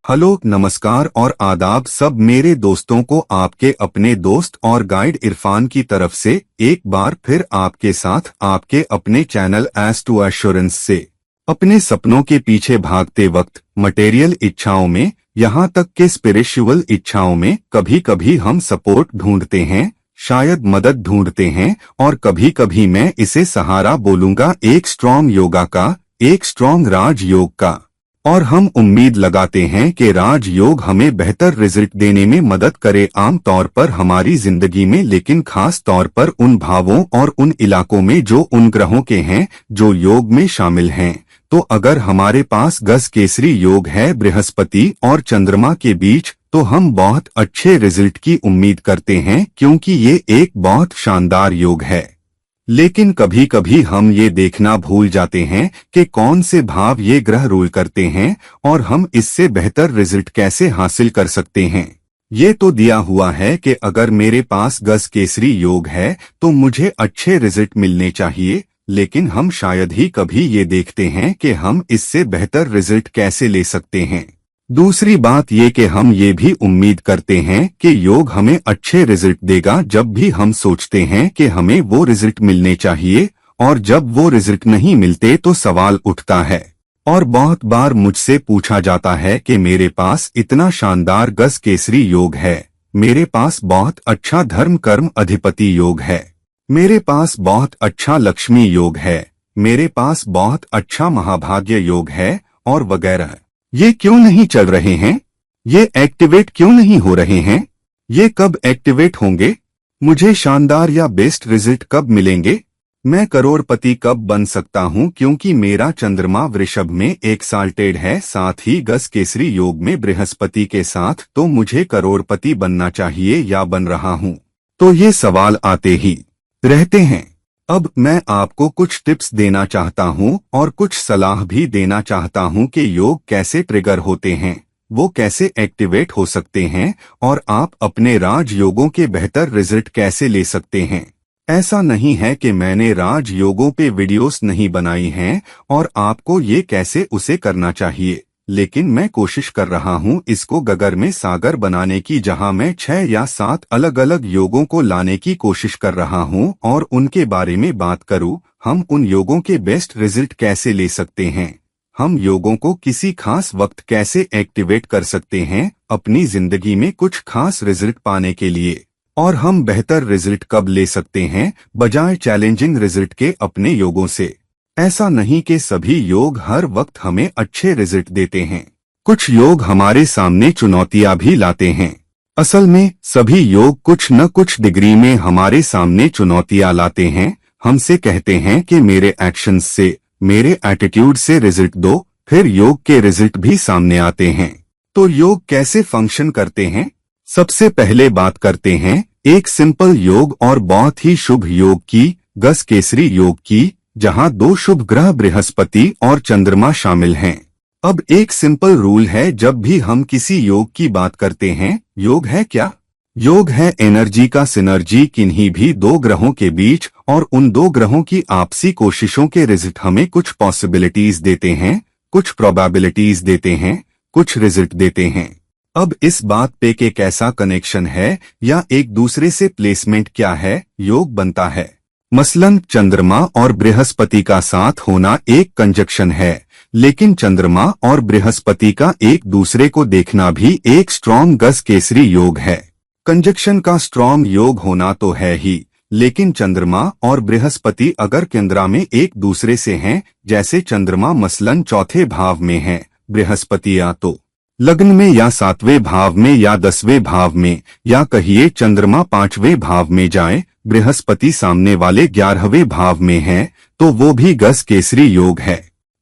Hello, नमस्कार और आदाब सब मेरे दोस्तों को आपके अपने दोस्त और गाइड इरफान की तरफ से एक बार फिर आपके साथ आपके अपने चैनल एस टू एश्योरेंस से। अपने सपनों के पीछे भागते वक्त मटेरियल इच्छाओं में, यहाँ तक के स्पिरिचुअल इच्छाओं में कभी कभी हम सपोर्ट ढूंढते हैं, शायद मदद ढूंढते हैं, और कभी कभी मैं इसे सहारा बोलूंगा एक स्ट्रॉन्ग योगा का, एक स्ट्रॉन्ग राज योग का। और हम उम्मीद लगाते हैं कि राज योग हमें बेहतर रिजल्ट देने में मदद करे, आम तौर पर हमारी जिंदगी में, लेकिन खास तौर पर उन भावों और उन इलाकों में जो उन ग्रहों के हैं जो योग में शामिल हैं। तो अगर हमारे पास गज केसरी योग है बृहस्पति और चंद्रमा के बीच, तो हम बहुत अच्छे रिजल्ट की उम्मीद करते हैं, क्योंकि ये एक बहुत शानदार योग है। लेकिन कभी कभी हम ये देखना भूल जाते हैं कि कौन से भाव ये ग्रह रूल करते हैं और हम इससे बेहतर रिजल्ट कैसे हासिल कर सकते हैं। ये तो दिया हुआ है कि अगर मेरे पास गज केसरी योग है तो मुझे अच्छे रिजल्ट मिलने चाहिए, लेकिन हम शायद ही कभी ये देखते हैं कि हम इससे बेहतर रिजल्ट कैसे ले सकते हैं। दूसरी बात ये कि हम ये भी उम्मीद करते हैं कि योग हमें अच्छे रिजल्ट देगा जब भी हम सोचते हैं कि हमें वो रिजल्ट मिलने चाहिए, और जब वो रिजल्ट नहीं मिलते तो सवाल उठता है। और बहुत बार मुझसे पूछा जाता है कि मेरे पास इतना शानदार गज केसरी योग है, मेरे पास बहुत अच्छा धर्म कर्म अधिपति योग है, मेरे पास बहुत अच्छा लक्ष्मी योग है, मेरे पास बहुत अच्छा महाभाग्य योग है, और वगैरह। ये क्यों नहीं चल रहे हैं? ये एक्टिवेट क्यों नहीं हो रहे हैं? ये कब एक्टिवेट होंगे? मुझे शानदार या बेस्ट रिजल्ट कब मिलेंगे? मैं करोड़पति कब बन सकता हूँ, क्योंकि मेरा चंद्रमा वृषभ में एक्साल्टेड है, साथ ही गज केसरी योग में बृहस्पति के साथ, तो मुझे करोड़पति बनना चाहिए या बन रहा हूँ? तो ये सवाल आते ही रहते हैं। अब मैं आपको कुछ टिप्स देना चाहता हूं और कुछ सलाह भी देना चाहता हूं कि योग कैसे ट्रिगर होते हैं, वो कैसे एक्टिवेट हो सकते हैं, और आप अपने राज योगों के बेहतर रिजल्ट कैसे ले सकते हैं। ऐसा नहीं है कि मैंने राज योगों पे वीडियोस नहीं बनाई हैं और आपको ये कैसे उसे करना चाहिए, लेकिन मैं कोशिश कर रहा हूँ इसको गगर में सागर बनाने की, जहाँ मैं 6 या 7 अलग अलग योगों को लाने की कोशिश कर रहा हूँ और उनके बारे में बात करूँ। हम उन योगों के बेस्ट रिजल्ट कैसे ले सकते हैं, हम योगों को किसी खास वक्त कैसे एक्टिवेट कर सकते हैं अपनी जिंदगी में कुछ खास रिजल्ट पाने के लिए, और हम बेहतर रिजल्ट कब ले सकते हैं बजाय चैलेंजिंग रिजल्ट के अपने योगों से। ऐसा नहीं कि सभी योग हर वक्त हमें अच्छे रिजल्ट देते हैं, कुछ योग हमारे सामने चुनौतियां भी लाते हैं। असल में सभी योग कुछ न कुछ डिग्री में हमारे सामने चुनौतियां लाते हैं। हमसे कहते हैं कि मेरे एक्शंस से, मेरे एटीट्यूड से रिजल्ट दो, फिर योग के रिजल्ट भी सामने आते हैं। तो योग कैसे फंक्शन करते हैं? सबसे पहले बात करते हैं एक सिंपल योग और बहुत ही शुभ योग की, गज केसरी योग की, जहां 2 शुभ ग्रह बृहस्पति और चंद्रमा शामिल हैं। अब एक सिंपल रूल है, जब भी हम किसी योग की बात करते हैं, योग है क्या? योग है एनर्जी का सिनर्जी किन्हीं भी 2 ग्रहों के बीच, और उन 2 ग्रहों की आपसी कोशिशों के रिजल्ट हमें कुछ पॉसिबिलिटीज देते हैं, कुछ प्रोबेबिलिटीज देते हैं, कुछ रिजल्ट देते हैं। अब इस बात पे के कैसा कनेक्शन है या एक दूसरे से प्लेसमेंट क्या है, योग बनता है। मसलन चंद्रमा और बृहस्पति का साथ होना एक कंजक्शन है, लेकिन चंद्रमा और बृहस्पति का एक दूसरे को देखना भी एक स्ट्रॉन्ग गज केसरी योग है। कंजक्शन का स्ट्रॉन्ग योग होना तो है ही, लेकिन चंद्रमा और बृहस्पति अगर केंद्रा में एक दूसरे से हैं, जैसे चंद्रमा मसलन चौथे भाव में है, बृहस्पति या तो लग्न में या 7वें भाव में या 10वें भाव में, या कहिए चंद्रमा 5वें भाव में जाए, बृहस्पति सामने वाले 11वें भाव में है, तो वो भी गज केसरी योग है।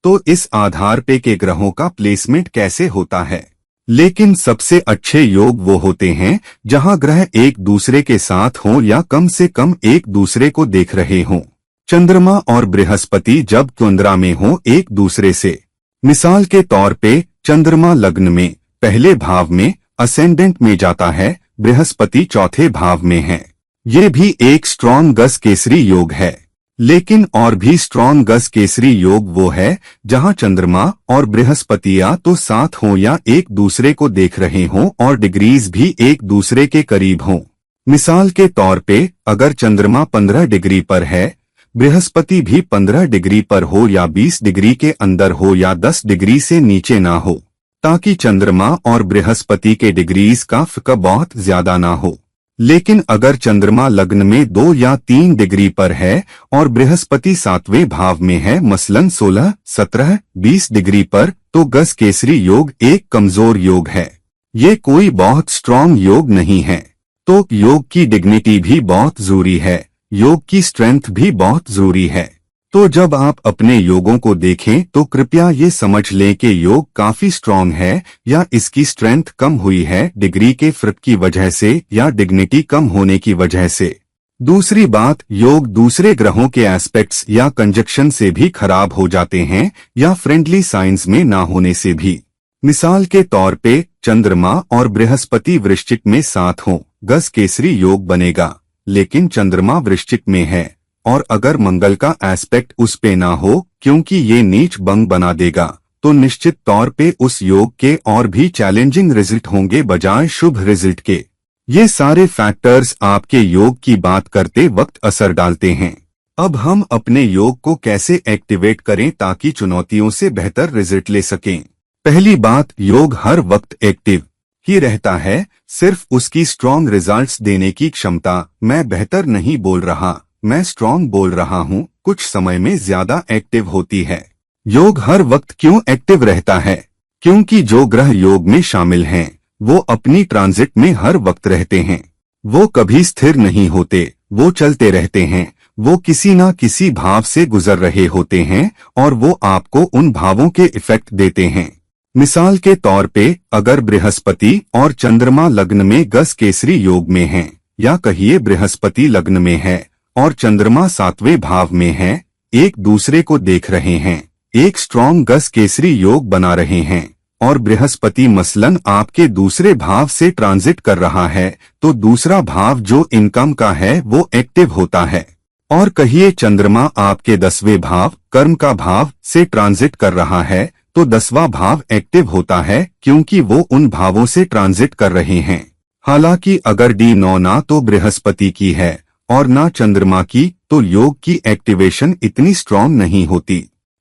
तो इस आधार पे के ग्रहों का प्लेसमेंट कैसे होता है। लेकिन सबसे अच्छे योग वो होते हैं जहां ग्रह एक दूसरे के साथ हों या कम से कम एक दूसरे को देख रहे हों। चंद्रमा और बृहस्पति जब केंद्रा में हों एक दूसरे से, मिसाल के तौर पे चंद्रमा लग्न में पहले भाव में असेंडेंट में जाता है, बृहस्पति चौथे भाव में है, ये भी एक स्ट्रॉन्ग गज केसरी योग है। लेकिन और भी स्ट्रॉन्ग गस केसरी योग वो है जहां चंद्रमा और बृहस्पति या तो साथ हों या एक दूसरे को देख रहे हों और डिग्रीज भी एक दूसरे के करीब हों। मिसाल के तौर पे अगर चंद्रमा 15 डिग्री पर है, बृहस्पति भी 15 डिग्री पर हो या 20 डिग्री के अंदर हो या 10 डिग्री से नीचे ना हो, ताकि चंद्रमा और बृहस्पति के डिग्रीज का फर्क बहुत ज्यादा ना हो। लेकिन अगर चंद्रमा लग्न में 2 या 3 डिग्री पर है और बृहस्पति 7वें भाव में है, मसलन 16, 17, 20 डिग्री पर, तो गस केसरी योग एक कमजोर योग है। ये कोई बहुत स्ट्रॉन्ग योग नहीं है। तो योग की डिग्निटी भी बहुत जरूरी है, योग की स्ट्रेंथ भी बहुत जरूरी है। तो जब आप अपने योगों को देखें तो कृपया ये समझ लें कि योग काफी स्ट्रॉन्ग है या इसकी स्ट्रेंथ कम हुई है डिग्री के फर्क की वजह से या डिग्निटी कम होने की वजह से। दूसरी बात, योग दूसरे ग्रहों के एस्पेक्ट्स या कंजक्शन से भी खराब हो जाते हैं या फ्रेंडली साइंस में ना होने से भी। मिसाल के तौर पे चंद्रमा और बृहस्पति वृश्चिक में साथ हों, गस केसरी योग बनेगा। लेकिन चंद्रमा वृश्चिक में है और अगर मंगल का एस्पेक्ट उस पे ना हो, क्योंकि ये नीच भंग बना देगा, तो निश्चित तौर पे उस योग के और भी चैलेंजिंग रिजल्ट होंगे बजाय शुभ रिजल्ट के। ये सारे फैक्टर्स आपके योग की बात करते वक्त असर डालते हैं। अब हम अपने योग को कैसे एक्टिवेट करें ताकि चुनौतियों से बेहतर रिजल्ट ले सकें। पहली बात, योग हर वक्त एक्टिव ही रहता है, सिर्फ उसकी स्ट्रॉन्ग रिजल्ट्स देने की क्षमता, मैं बेहतर नहीं बोल रहा, मैं स्ट्रॉन्ग बोल रहा हूँ, कुछ समय में ज्यादा एक्टिव होती है। योग हर वक्त क्यों एक्टिव रहता है? क्योंकि जो ग्रह योग में शामिल हैं, वो अपनी ट्रांजिट में हर वक्त रहते हैं। वो कभी स्थिर नहीं होते, वो चलते रहते हैं, वो किसी ना किसी भाव से गुजर रहे होते हैं और वो आपको उन भावों के इफेक्ट देते हैं। मिसाल के तौर पे अगर बृहस्पति और चंद्रमा लग्न में गस केसरी योग में हैं, या कहिए बृहस्पति लग्न में है और चंद्रमा 7वें भाव में है, एक दूसरे को देख रहे हैं, एक स्ट्रॉन्ग गस केसरी योग बना रहे हैं और बृहस्पति मसलन आपके दूसरे भाव से ट्रांजिट कर रहा है, तो दूसरा भाव जो इनकम का है वो एक्टिव होता है। और कहिए चंद्रमा आपके 10वें भाव कर्म का भाव से ट्रांजिट कर रहा है, तो 10वां भाव एक्टिव होता है क्योंकि वो उन भावों से ट्रांजिट कर रहे हैं। हालांकि अगर D9 ना तो बृहस्पति की है और ना चंद्रमा की, तो योग की एक्टिवेशन इतनी स्ट्रॉन्ग नहीं होती।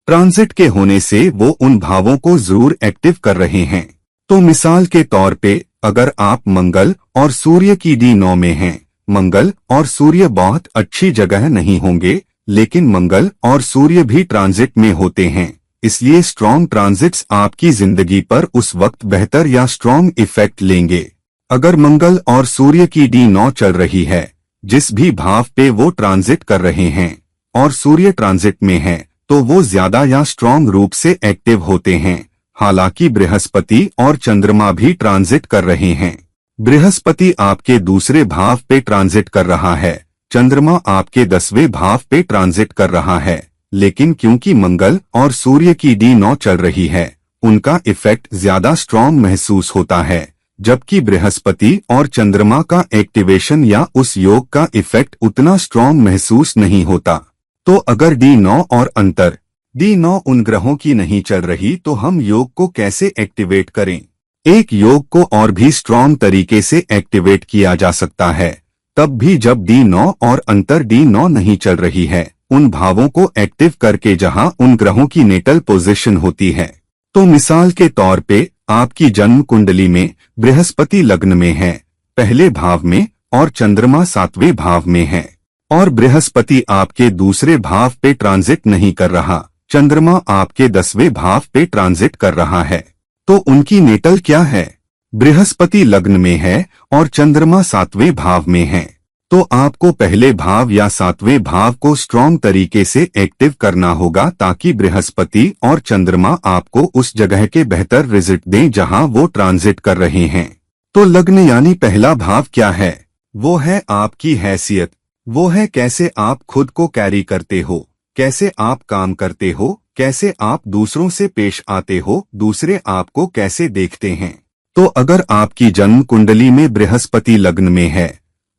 ट्रांजिट के होने से वो उन भावों को जरूर एक्टिव कर रहे हैं। तो मिसाल के तौर पे अगर आप मंगल और सूर्य की D9 में हैं, मंगल और सूर्य बहुत अच्छी जगह नहीं होंगे, लेकिन मंगल और सूर्य भी ट्रांजिट में होते हैं, इसलिए स्ट्रॉन्ग ट्रांजिट्स आपकी जिंदगी पर उस वक्त बेहतर या स्ट्रॉन्ग इफेक्ट लेंगे। अगर मंगल और सूर्य की D9 चल रही है, जिस भी भाव पे वो ट्रांजिट कर रहे हैं, और सूर्य ट्रांजिट में है, तो वो ज्यादा या स्ट्रॉन्ग रूप से एक्टिव होते हैं। हालांकि बृहस्पति और चंद्रमा भी ट्रांजिट कर रहे हैं। बृहस्पति आपके दूसरे भाव पे ट्रांजिट कर रहा है, चंद्रमा आपके 10वें भाव पे ट्रांजिट कर रहा है, लेकिन क्योंकि मंगल और सूर्य की D9 चल रही है, उनका इफेक्ट ज्यादा स्ट्रॉन्ग महसूस होता है, जबकि बृहस्पति और चंद्रमा का एक्टिवेशन या उस योग का इफेक्ट उतना स्ट्रॉन्ग महसूस नहीं होता। तो अगर D9 और अंतर D9 उन ग्रहों की नहीं चल रही, तो हम योग को कैसे एक्टिवेट करें? एक योग को और भी स्ट्रॉन्ग तरीके से एक्टिवेट किया जा सकता है, तब भी जब D9 और अंतर D9 नहीं चल रही है, उन भावों को एक्टिव करके जहां उन ग्रहों की नेटल पोजीशन होती है। तो मिसाल के तौर पे आपकी जन्म कुंडली में बृहस्पति लग्न में है, पहले भाव में, और चंद्रमा 7वें भाव में है, और बृहस्पति आपके दूसरे भाव पे ट्रांजिट नहीं कर रहा, चंद्रमा आपके 10वें भाव पे ट्रांजिट कर रहा है, तो उनकी नेटल क्या है? बृहस्पति लग्न में है और चंद्रमा 7वें भाव में है। तो आपको पहले भाव या 7वें भाव को स्ट्रॉन्ग तरीके से एक्टिव करना होगा ताकि बृहस्पति और चंद्रमा आपको उस जगह के बेहतर रिजल्ट दें जहां वो ट्रांजिट कर रहे हैं। तो लग्न यानी पहला भाव क्या है? वो है आपकी हैसियत, वो है कैसे आप खुद को कैरी करते हो, कैसे आप काम करते हो, कैसे आप दूसरों से पेश आते हो, दूसरे आपको कैसे देखते हैं। तो अगर आपकी जन्म कुंडली में बृहस्पति लग्न में है,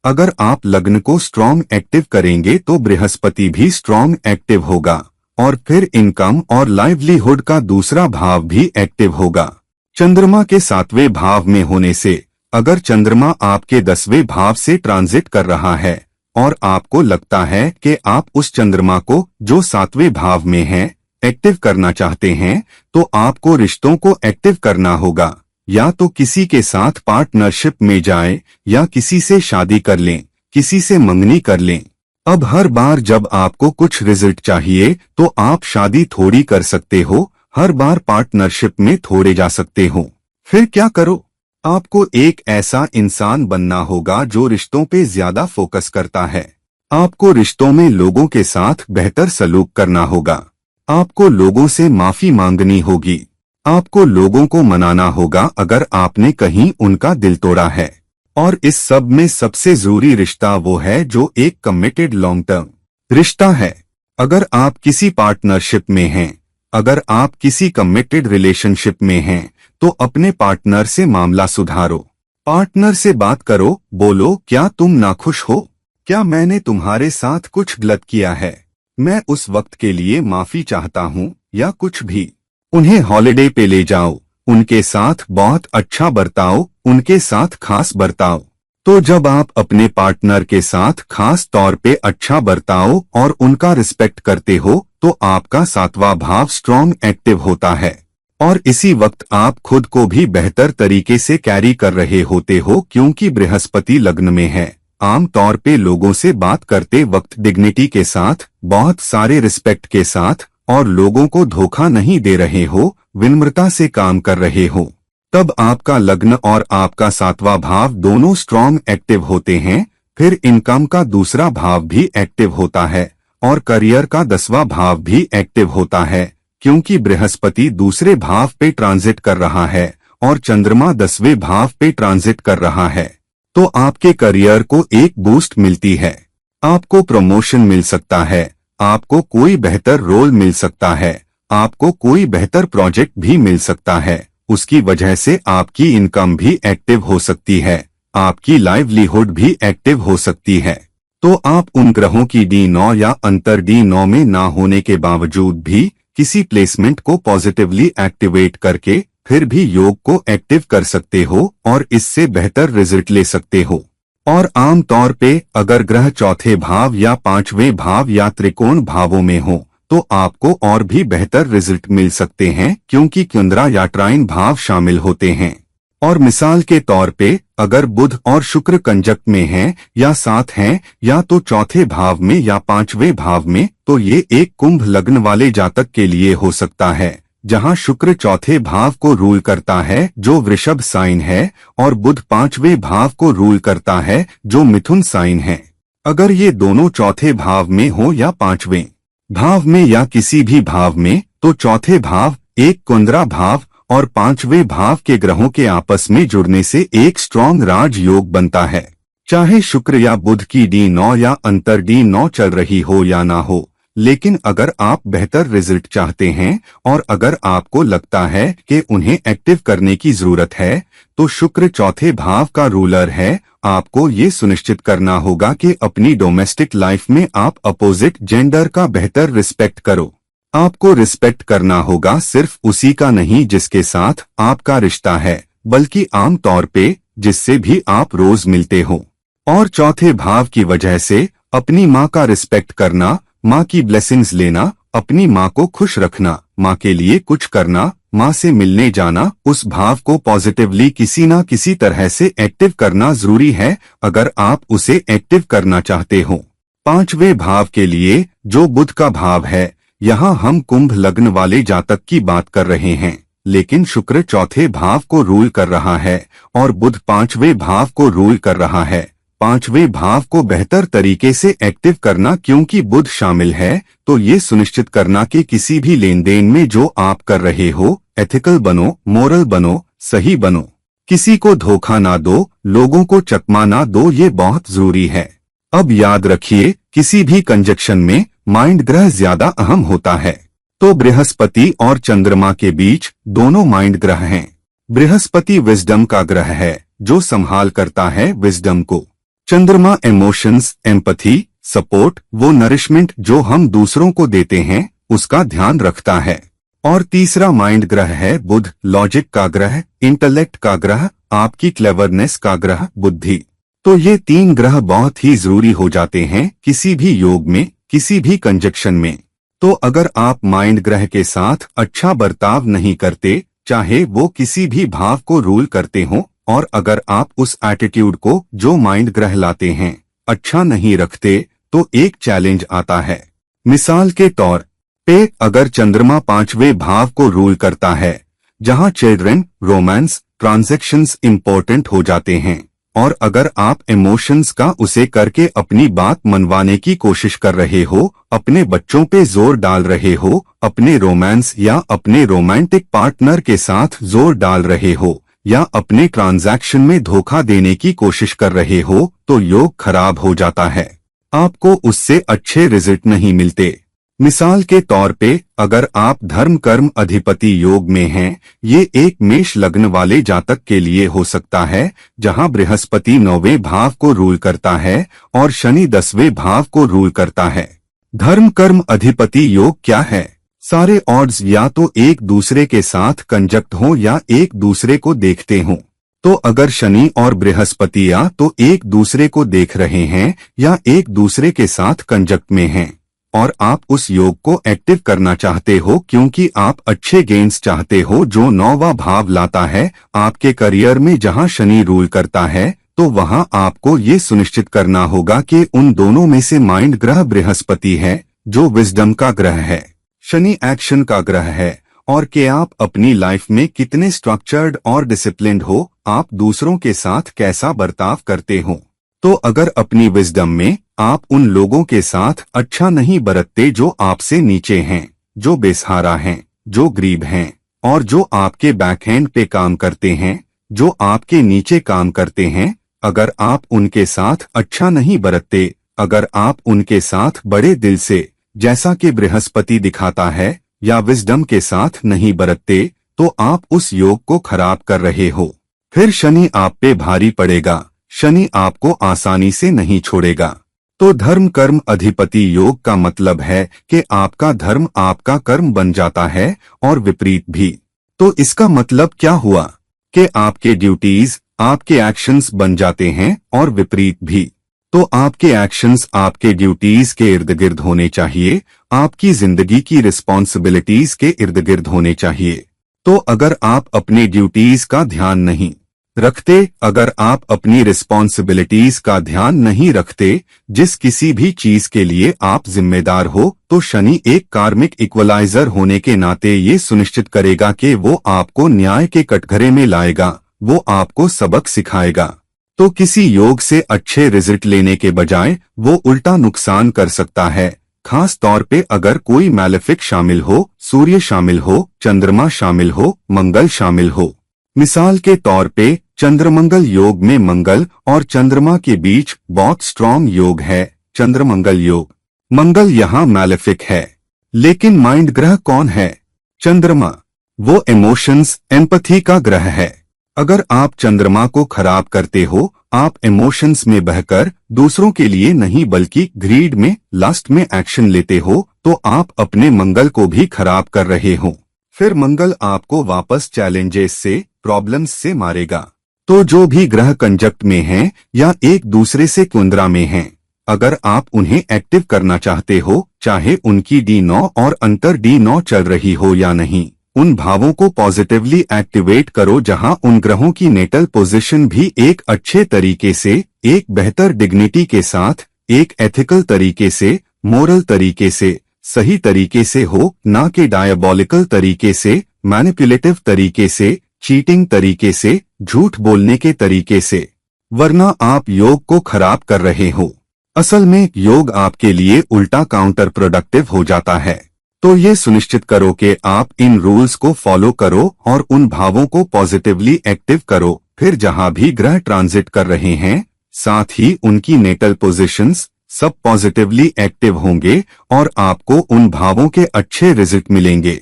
अगर आप लग्न को स्ट्रॉन्ग एक्टिव करेंगे तो बृहस्पति भी स्ट्रॉन्ग एक्टिव होगा और फिर इनकम और लाइवलीहुड का दूसरा भाव भी एक्टिव होगा। चंद्रमा के 7वें भाव में होने से अगर चंद्रमा आपके 10वें भाव से ट्रांजिट कर रहा है और आपको लगता है कि आप उस चंद्रमा को जो 7वें भाव में है एक्टिव करना चाहते हैं, तो आपको रिश्तों को एक्टिव करना होगा। या तो किसी के साथ पार्टनरशिप में जाएं या किसी से शादी कर लें, किसी से मंगनी कर लें। अब हर बार जब आपको कुछ रिजल्ट चाहिए तो आप शादी थोड़ी कर सकते हो, हर बार पार्टनरशिप में थोड़े जा सकते हो। फिर क्या करो? आपको एक ऐसा इंसान बनना होगा जो रिश्तों पे ज्यादा फोकस करता है। आपको रिश्तों में लोगों के साथ बेहतर सलूक करना होगा। आपको लोगों से माफी मांगनी होगी। आपको लोगों को मनाना होगा अगर आपने कहीं उनका दिल तोड़ा है। और इस सब में सबसे जरूरी रिश्ता वो है जो एक कमिटेड लॉन्ग टर्म रिश्ता है। अगर आप किसी पार्टनरशिप में हैं, अगर आप किसी कमिटेड रिलेशनशिप में हैं, तो अपने पार्टनर से मामला सुधारो। पार्टनर से बात करो, बोलो क्या तुम नाखुश हो? क्या मैंने तुम्हारे साथ कुछ गलत किया है? मैं उस वक्त के लिए माफी चाहता हूँ या कुछ भी। उन्हें हॉलिडे पे ले जाओ, उनके साथ बहुत अच्छा बर्ताओ, उनके साथ खास बर्ताओ। तो जब आप अपने पार्टनर के साथ खास तौर पे अच्छा बर्ताओ और उनका रिस्पेक्ट करते हो तो आपका 7वां भाव स्ट्रॉन्ग एक्टिव होता है और इसी वक्त आप खुद को भी बेहतर तरीके से कैरी कर रहे होते हो, क्योंकि बृहस्पति लग्न में है। आम तौर पे लोगों से बात करते वक्त डिग्निटी के साथ, बहुत सारे रिस्पेक्ट के साथ और लोगों को धोखा नहीं दे रहे हो, विनम्रता से काम कर रहे हो। तब आपका लग्न और आपका 7वां भाव दोनों स्ट्रॉन्ग एक्टिव होते हैं। फिर इनकम का दूसरा भाव भी एक्टिव होता है और करियर का 10वां भाव भी एक्टिव होता है, क्योंकि बृहस्पति दूसरे भाव पे ट्रांजिट कर रहा है और चंद्रमा 10वें भाव पे ट्रांजिट कर रहा है। तो आपके करियर को एक बूस्ट मिलती है। आपको प्रमोशन मिल सकता है, आपको कोई बेहतर रोल मिल सकता है, आपको कोई बेहतर प्रोजेक्ट भी मिल सकता है। उसकी वजह से आपकी इनकम भी एक्टिव हो सकती है, आपकी लाइवलीहुड भी एक्टिव हो सकती है। तो आप उन ग्रहों की D9 या अंतर D9 में ना होने के बावजूद भी किसी प्लेसमेंट को पॉजिटिवली एक्टिवेट करके फिर भी योग को एक्टिव कर सकते हो और इससे बेहतर रिजल्ट ले सकते हो। और आम तौर पे अगर ग्रह चौथे भाव या 5वें भाव या त्रिकोण भावों में हो तो आपको और भी बेहतर रिजल्ट मिल सकते हैं, क्योंकि केंद्रा या ट्राइन भाव शामिल होते हैं। और मिसाल के तौर पे अगर बुध और शुक्र कंजक्ट में हैं या साथ हैं या तो चौथे भाव में या 5वें भाव में, तो ये एक कुंभ लग्न वाले जातक के लिए हो सकता है, जहां शुक्र चौथे भाव को रूल करता है जो वृषभ साइन है और बुध 5वें भाव को रूल करता है जो मिथुन साइन है। अगर ये दोनों चौथे भाव में हो या 5वें भाव में या किसी भी भाव में, तो चौथे भाव एक कुंद्रा भाव और 5वें भाव के ग्रहों के आपस में जुड़ने से एक स्ट्रॉन्ग राज योग बनता है। चाहे शुक्र या बुध की D9 या अंतर D9 चल रही हो या ना हो, लेकिन अगर आप बेहतर रिजल्ट चाहते हैं और अगर आपको लगता है कि उन्हें एक्टिव करने की जरूरत है, तो शुक्र चौथे भाव का रूलर है। आपको ये सुनिश्चित करना होगा कि अपनी डोमेस्टिक लाइफ में आप अपोजिट जेंडर का बेहतर रिस्पेक्ट करो। आपको रिस्पेक्ट करना होगा सिर्फ उसी का नहीं जिसके साथ आपका रिश्ता है, बल्कि आम तौर पे जिससे भी आप रोज मिलते हो। और चौथे भाव की वजह से अपनी माँ का रिस्पेक्ट करना, माँ की ब्लेसिंग्स लेना, अपनी माँ को खुश रखना, माँ के लिए कुछ करना, माँ से मिलने जाना, उस भाव को पॉजिटिवली किसी ना किसी तरह से एक्टिव करना जरूरी है अगर आप उसे एक्टिव करना चाहते हो। 5वें भाव के लिए जो बुध का भाव है, यहाँ हम कुंभ लग्न वाले जातक की बात कर रहे हैं, लेकिन शुक्र चौथे भाव को रूल कर रहा है और बुध 5वें भाव को रूल कर रहा है। 5वें भाव को बेहतर तरीके से एक्टिव करना, क्योंकि बुध शामिल है, तो ये सुनिश्चित करना कि किसी भी लेन देन में जो आप कर रहे हो एथिकल बनो, मोरल बनो, सही बनो, किसी को धोखा ना दो, लोगों को चकमा ना दो, ये बहुत जरूरी है। अब याद रखिए, किसी भी कंजक्शन में माइंड ग्रह ज्यादा अहम होता है। तो बृहस्पति और चंद्रमा के बीच दोनों माइंड ग्रह हैं। बृहस्पति विजडम का ग्रह है जो संभाल करता है विजडम को। चंद्रमा इमोशंस, एम्पथी, सपोर्ट, वो नरिशमेंट जो हम दूसरों को देते हैं उसका ध्यान रखता है। और तीसरा माइंड ग्रह है बुध, लॉजिक का ग्रह, इंटेलेक्ट का ग्रह, आपकी क्लेवरनेस का ग्रह, बुद्धि। तो ये 3 ग्रह बहुत ही जरूरी हो जाते हैं किसी भी योग में, किसी भी कंजक्शन में। तो अगर आप माइंड ग्रह के साथ अच्छा बर्ताव नहीं करते, चाहे वो किसी भी भाव को रूल करते हो, और अगर आप उस एटीट्यूड को जो माइंड ग्रह लाते हैं अच्छा नहीं रखते, तो एक चैलेंज आता है। मिसाल के तौर पे अगर चंद्रमा 5वें भाव को रूल करता है, जहां चिल्ड्रन, रोमांस, ट्रांजैक्शंस इंपॉर्टेंट हो जाते हैं, और अगर आप इमोशंस का उसे करके अपनी बात मनवाने की कोशिश कर रहे हो, अपने बच्चों पे जोर डाल रहे हो, अपने रोमांस या अपने रोमांटिक पार्टनर के साथ जोर डाल रहे हो, या अपने ट्रांजैक्शन में धोखा देने की कोशिश कर रहे हो, तो योग खराब हो जाता है। आपको उससे अच्छे रिजल्ट नहीं मिलते। मिसाल के तौर पे अगर आप धर्म कर्म अधिपति योग में हैं, ये एक मेष लग्न वाले जातक के लिए हो सकता है, जहां बृहस्पति 9वें भाव को रूल करता है और शनि 10वें भाव को रूल करता है। धर्म कर्म अधिपति योग क्या है? सारे ऑड्स या तो एक दूसरे के साथ कंजक्ट हो या एक दूसरे को देखते हों। तो अगर शनि और बृहस्पति या तो एक दूसरे को देख रहे हैं या एक दूसरे के साथ कंजक्ट में हैं, और आप उस योग को एक्टिव करना चाहते हो क्योंकि आप अच्छे गेन्स चाहते हो जो 9वां भाव लाता है आपके करियर में, जहां शनि रूल करता है, तो वहां आपको ये सुनिश्चित करना होगा कि उन दोनों में से माइंड ग्रह बृहस्पति है जो विजडम का ग्रह है, शनि एक्शन का ग्रह है, और कि आप अपनी लाइफ में कितने स्ट्रक्चर्ड और डिसिप्लिन्ड हो, आप दूसरों के साथ कैसा बर्ताव करते हो। तो अगर अपनी विजडम में आप उन लोगों के साथ अच्छा नहीं बरतते जो आपसे नीचे हैं, जो बेसहारा हैं, जो गरीब हैं, और जो आपके बैकहैंड पे काम करते हैं, जो आपके नीचे काम करते हैं, अगर आप उनके साथ अच्छा नहीं बरतते, अगर आप उनके साथ बड़े दिल से, जैसा कि बृहस्पति दिखाता है, या विजडम के साथ नहीं बरतते, तो आप उस योग को खराब कर रहे हो। फिर शनि आप पे भारी पड़ेगा, शनि आपको आसानी से नहीं छोड़ेगा। तो धर्म कर्म अधिपति योग का मतलब है कि आपका धर्म आपका कर्म बन जाता है और विपरीत भी। तो इसका मतलब क्या हुआ कि आपके ड्यूटीज आपके एक्शंस बन जाते हैं और विपरीत भी। तो आपके एक्शंस आपके ड्यूटीज के इर्द गिर्द होने चाहिए, आपकी जिंदगी की रिस्पॉन्सिबिलिटीज के इर्द गिर्द होने चाहिए। तो अगर आप अपने ड्यूटीज का ध्यान नहीं रखते, अगर आप अपनी रिस्पॉन्सिबिलिटीज का ध्यान नहीं रखते, जिस किसी भी चीज के लिए आप जिम्मेदार हो, तो शनि एक कार्मिक इक्वलाइजर होने के नाते ये सुनिश्चित करेगा कि वो आपको न्याय के कटघरे में लाएगा, वो आपको सबक सिखाएगा। तो किसी योग से अच्छे रिजल्ट लेने के बजाय वो उल्टा नुकसान कर सकता है, खास तौर पे अगर कोई मैलेफिक शामिल हो, सूर्य शामिल हो, चंद्रमा शामिल हो, मंगल शामिल हो। मिसाल के तौर पे चंद्रमंगल योग में मंगल और चंद्रमा के बीच बहुत स्ट्रॉन्ग योग है, चंद्रमंगल योग। मंगल यहाँ मैलेफिक है, लेकिन माइंड ग्रह कौन है? चंद्रमा। वो इमोशंस, एम्पथी का ग्रह है। अगर आप चंद्रमा को खराब करते हो, आप इमोशंस में बहकर दूसरों के लिए नहीं बल्कि ग्रीड में, लस्ट में एक्शन लेते हो, तो आप अपने मंगल को भी खराब कर रहे हो। फिर मंगल आपको वापस चैलेंजेस से, प्रॉब्लम्स से मारेगा। तो जो भी ग्रह कंजक्ट में हैं या एक दूसरे से कुंद्रा में हैं, अगर आप उन्हें एक्टिव करना चाहते हो, चाहे उनकी D9 और अंतर D9 चल रही हो या नहीं, उन भावों को पॉजिटिवली एक्टिवेट करो जहां उन ग्रहों की नेटल पोजीशन भी एक अच्छे तरीके से, एक बेहतर डिग्निटी के साथ, एक एथिकल तरीके से, मोरल तरीके से, सही तरीके से हो, ना कि डायबॉलिकल तरीके से, मैनिपुलेटिव तरीके से, चीटिंग तरीके से, झूठ बोलने के तरीके से, वरना आप योग को खराब कर रहे हो। असल में योग आपके लिए उल्टा काउंटर प्रोडक्टिव हो जाता है। तो ये सुनिश्चित करो कि आप इन रूल्स को फॉलो करो और उन भावों को पॉजिटिवली एक्टिव करो। फिर जहां भी ग्रह ट्रांजिट कर रहे हैं, साथ ही उनकी नेटल पोजीशंस सब पॉजिटिवली एक्टिव होंगे और आपको उन भावों के अच्छे रिजल्ट मिलेंगे।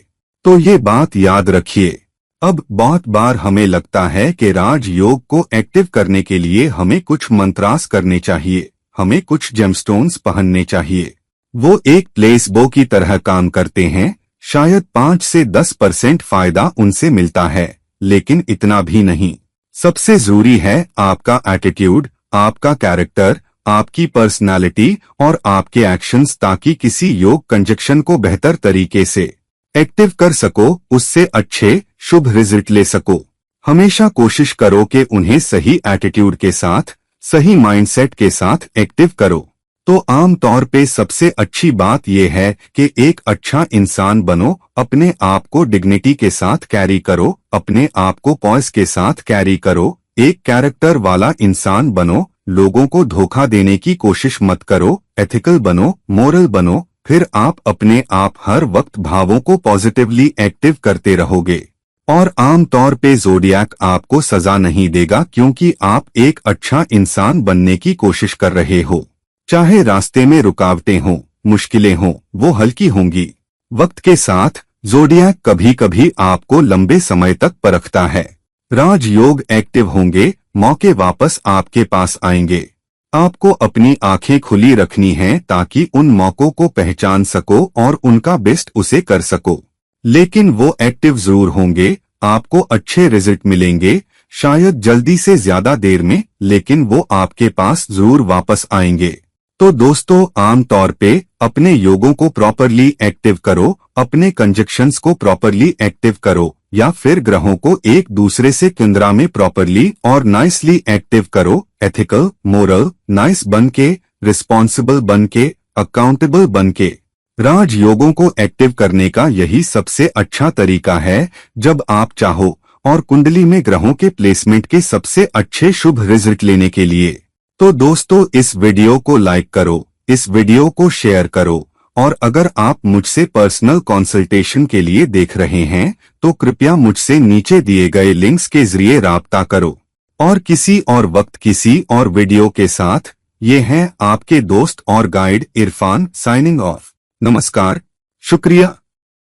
तो ये बात याद रखिए। अब बहुत बार हमें लगता है कि राजयोग को एक्टिव करने के लिए हमें कुछ मंत्रास करने चाहिए, हमें कुछ जेमस्टोन्स पहनने चाहिए। वो एक प्लेसबो की तरह काम करते हैं, शायद 5 से 10% फायदा उनसे मिलता है, लेकिन इतना भी नहीं। सबसे जरूरी है आपका एटीट्यूड, आपका कैरेक्टर, आपकी पर्सनालिटी और आपके एक्शंस, ताकि किसी योग कंजक्शन को बेहतर तरीके से एक्टिव कर सको, उससे अच्छे शुभ रिजल्ट ले सको। हमेशा कोशिश करो कि उन्हें सही एटीट्यूड के साथ, सही माइंडसेट के साथ एक्टिव करो। तो आम तौर पे सबसे अच्छी बात यह है कि एक अच्छा इंसान बनो, अपने आप को डिग्निटी के साथ कैरी करो, अपने आप को पॉइस के साथ कैरी करो, एक कैरेक्टर वाला इंसान बनो, लोगों को धोखा देने की कोशिश मत करो, एथिकल बनो, मोरल बनो, फिर आप अपने आप हर वक्त भावों को पॉजिटिवली एक्टिव करते रहोगे। और आम तौर पे ज़ोडिएक आपको सजा नहीं देगा, क्योंकि आप एक अच्छा इंसान बनने की कोशिश कर रहे हो। चाहे रास्ते में रुकावटें हों, मुश्किलें हों, वो हल्की होंगी। वक्त के साथ ज़ोडिएक कभी कभी आपको लंबे समय तक परखता है। राजयोग एक्टिव होंगे, मौके वापस आपके पास आएंगे। आपको अपनी आंखें खुली रखनी हैं ताकि उन मौकों को पहचान सको और उनका बेस्ट उसे कर सको। लेकिन वो एक्टिव जरूर होंगे, आपको अच्छे रिजल्ट मिलेंगे, शायद जल्दी से ज्यादा देर में, लेकिन वो आपके पास जरूर वापस आएंगे। तो दोस्तों, आम तौर पे अपने योगों को प्रॉपरली एक्टिव करो, अपने कंजक्शंस को प्रॉपरली एक्टिव करो, या फिर ग्रहों को एक दूसरे से केंद्रा में प्रॉपरली और नाइसली एक्टिव करो, एथिकल, मोरल, नाइस बन के, रिस्पॉन्सिबल बन के, अकाउंटेबल बन के। राजयोगों को एक्टिव करने का यही सबसे अच्छा तरीका है जब आप चाहो, और कुंडली में ग्रहों के प्लेसमेंट के सबसे अच्छे शुभ रिजल्ट लेने के लिए। तो दोस्तों, इस वीडियो को लाइक करो, इस वीडियो को शेयर करो, और अगर आप मुझसे पर्सनल कंसल्टेशन के लिए देख रहे हैं तो कृपया मुझसे नीचे दिए गए लिंक्स के जरिए राब्ता करो। और किसी और वक्त किसी और वीडियो के साथ, ये हैं आपके दोस्त और गाइड इरफान, साइनिंग ऑफ। नमस्कार, शुक्रिया।